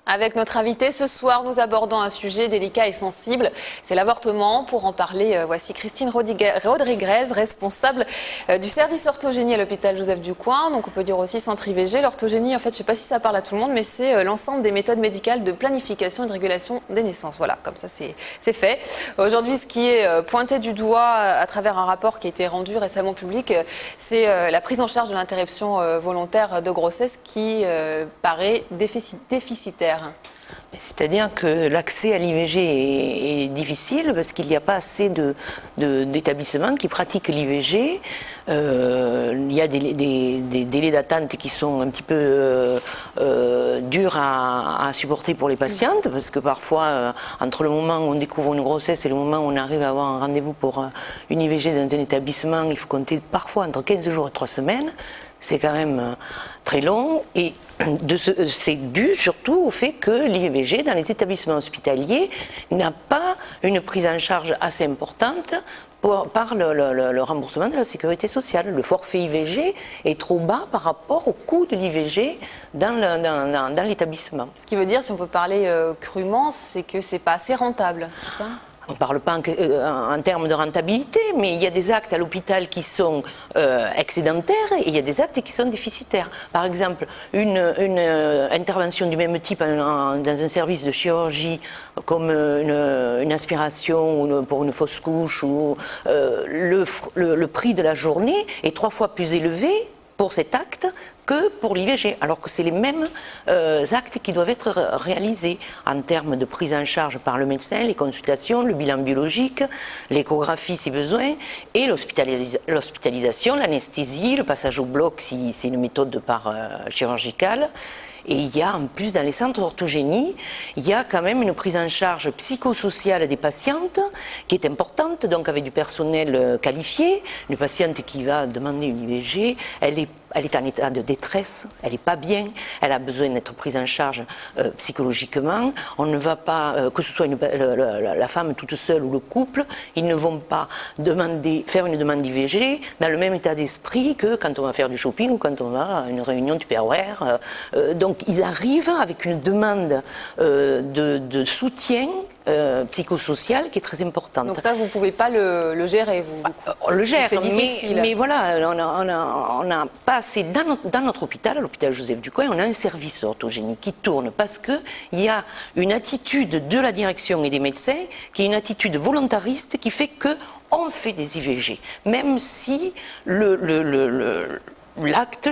Avec notre invité ce soir, nous abordons un sujet délicat et sensible, c'est l'avortement. Pour en parler, voici Christine Rodriguez, responsable du service orthogénie à l'hôpital Joseph Ducoing. Donc on peut dire aussi centre IVG. L'orthogénie, en fait, je ne sais pas si ça parle à tout le monde, mais c'est l'ensemble des méthodes médicales de planification et de régulation des naissances. Voilà, comme ça c'est fait. Aujourd'hui, ce qui est pointé du doigt à travers un rapport qui a été rendu récemment public, c'est la prise en charge de l'interruption volontaire de grossesse qui paraît déficitaire. C'est-à-dire que l'accès à l'IVG est difficile parce qu'il n'y a pas assez d'établissements qui pratiquent l'IVG. Il y a des délais d'attente qui sont un petit peu durs à supporter pour les patientes parce que parfois, entre le moment où on découvre une grossesse et le moment où on arrive à avoir un rendez-vous pour une IVG dans un établissement, il faut compter parfois entre 15 jours et 3 semaines. C'est quand même très long et c'est dû surtout au fait que l'IVG dans les établissements hospitaliers n'a pas une prise en charge assez importante par le remboursement de la sécurité sociale. Le forfait IVG est trop bas par rapport au coût de l'IVG dans l'établissement. Ce qui veut dire, si on peut parler crûment, c'est que c'est pas assez rentable, c'est ça ? On ne parle pas en termes de rentabilité, mais il y a des actes à l'hôpital qui sont excédentaires et il y a des actes qui sont déficitaires. Par exemple, une intervention du même type dans un service de chirurgie, comme une aspiration ou pour une fausse couche, ou, le prix de la journée est 3 fois plus élevé pour cet acte que pour l'IVG, alors que c'est les mêmes actes qui doivent être réalisés en termes de prise en charge par le médecin, les consultations, le bilan biologique, l'échographie si besoin, et l'hospitalisation, l'anesthésie, le passage au bloc si c'est une méthode chirurgicale. Et il y a en plus dans les centres d'orthogénie, il y a quand même une prise en charge psychosociale des patientes qui est importante, donc avec du personnel qualifié. Une patiente qui va demander une IVG, elle est en état de détresse, elle n'est pas bien, elle a besoin d'être prise en charge psychologiquement. On ne va pas, que ce soit la femme toute seule ou le couple, ils ne vont pas faire une demande d'IVG dans le même état d'esprit que quand on va faire du shopping ou quand on va à une réunion du PRR. Donc ils arrivent avec une demande de soutien psychosocial qui est très importante. Donc ça, vous ne pouvez pas le gérer, vous. On le gère, c'est difficile. Mais voilà, on n'a pas assez. Dans notre hôpital, à l'hôpital Joseph Ducoing, on a un service orthogénie qui tourne parce qu'il y a une attitude de la direction et des médecins qui est une attitude volontariste qui fait qu'on fait des IVG, même si l'acte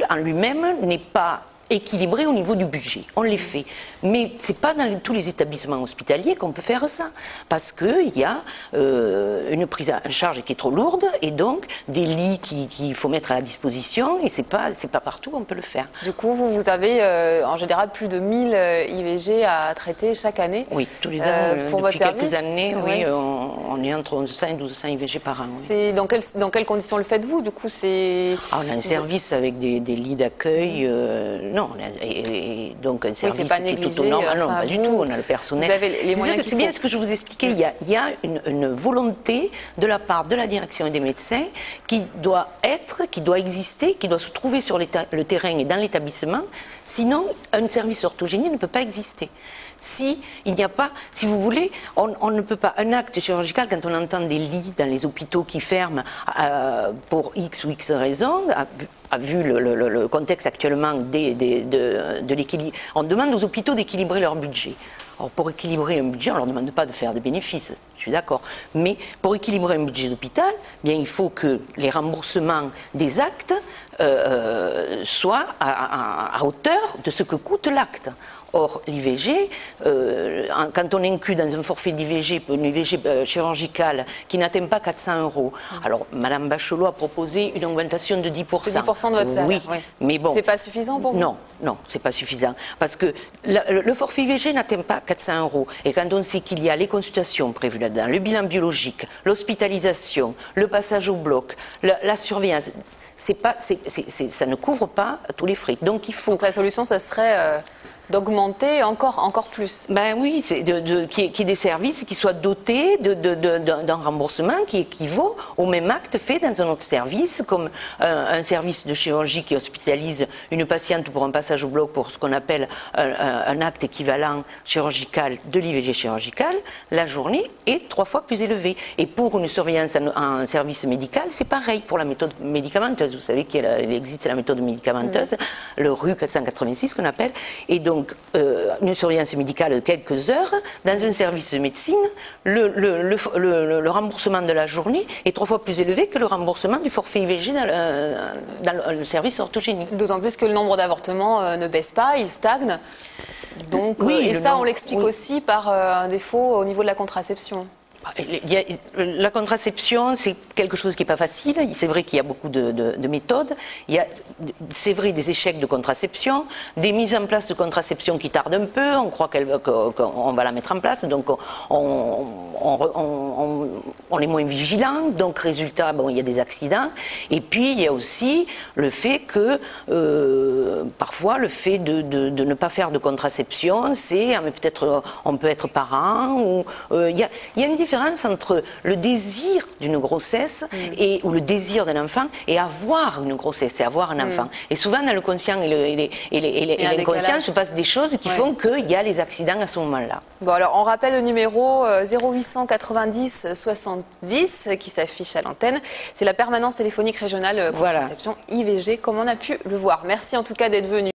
en lui-même n'est pas équilibré au niveau du budget. On les fait. Mais ce n'est pas dans tous les établissements hospitaliers qu'on peut faire ça. Parce qu'il y a une prise en charge qui est trop lourde et donc des lits qu'il faut mettre à la disposition et c'est pas partout qu'on peut le faire. Du coup, vous avez en général plus de 1000 IVG à traiter chaque année. Oui, tous les ans. Pour depuis votre quelques service, années, oui, on est entre 1100 et 1200 IVG par an. Oui. C'est dans quelles conditions le faites-vous? Du coup, c'est. On a un service avec des lits d'accueil. Non, donc un service pas qui est négligé, tout normal. Non, pas du tout. On a le personnel. Vous avez les moyens c'est bien ce que je vous expliquais. Il y a une volonté de la part de la direction et des médecins qui doit exister, qui doit se trouver sur le terrain et dans l'établissement. Sinon, un service orthogénie ne peut pas exister. Si vous voulez, on ne peut pas, un acte chirurgical, quand on entend des lits dans les hôpitaux qui ferment pour X ou X raisons, vu le contexte actuellement de l'équilibre, on demande aux hôpitaux d'équilibrer leur budget. Alors pour équilibrer un budget, on ne leur demande pas de faire des bénéfices, je suis d'accord, mais pour équilibrer un budget d'hôpital, bien il faut que les remboursements des actes soient à hauteur de ce que coûte l'acte. Or, l'IVG, quand on inclut dans un forfait d'IVG, une IVG chirurgicale qui n'atteint pas 400 €, alors Mme Bachelot a proposé une augmentation de 10%. De 10% de votre salaire, oui. Mais bon. C'est pas suffisant pour vous? Non, c'est pas suffisant. Parce que le forfait IVG n'atteint pas 400 €. Et quand on sait qu'il y a les consultations prévues là-dedans, le bilan biologique, l'hospitalisation, le passage au bloc, la surveillance, ça ne couvre pas tous les frais. Donc il faut. Donc la solution, ça serait d'augmenter encore plus. Ben oui, c'est qu'il y ait des services qui soient dotés d'un remboursement qui équivaut au même acte fait dans un autre service, comme un service de chirurgie qui hospitalise une patiente pour un passage au bloc pour ce qu'on appelle un acte équivalent chirurgical de l'IVG chirurgical, la journée est 3 fois plus élevée. Et pour une surveillance en service médical, c'est pareil pour la méthode médicamenteuse. Vous savez qu'il existe la méthode médicamenteuse, le RU 486 qu'on appelle, et donc une surveillance médicale de quelques heures, dans un service de médecine, le remboursement de la journée est 3 fois plus élevé que le remboursement du forfait IVG dans le service orthogénique. D'autant plus que le nombre d'avortements ne baisse pas, il stagne. Donc, oui, et ça, on l'explique aussi par un défaut au niveau de la contraception. La contraception, c'est quelque chose qui n'est pas facile. C'est vrai qu'il y a beaucoup de méthodes. Il y a, c'est vrai, des échecs de contraception, des mises en place de contraception qui tardent un peu. On croit qu'on va la mettre en place, donc on est moins vigilant. Donc, résultat, bon, il y a des accidents. Et puis, il y a aussi le fait que, parfois, le fait de ne pas faire de contraception, c'est, mais peut-être, on peut être parent, ou il y a une différence entre le désir d'une grossesse ou le désir d'un enfant et avoir une grossesse et avoir un enfant. Et souvent, dans le conscient et l'inconscient se passent des choses qui font qu'il y a les accidents à ce moment-là. Bon, alors, on rappelle le numéro 0800 90 70 qui s'affiche à l'antenne. C'est la permanence téléphonique régionale contraception IVG, comme on a pu le voir. Merci en tout cas d'être venu.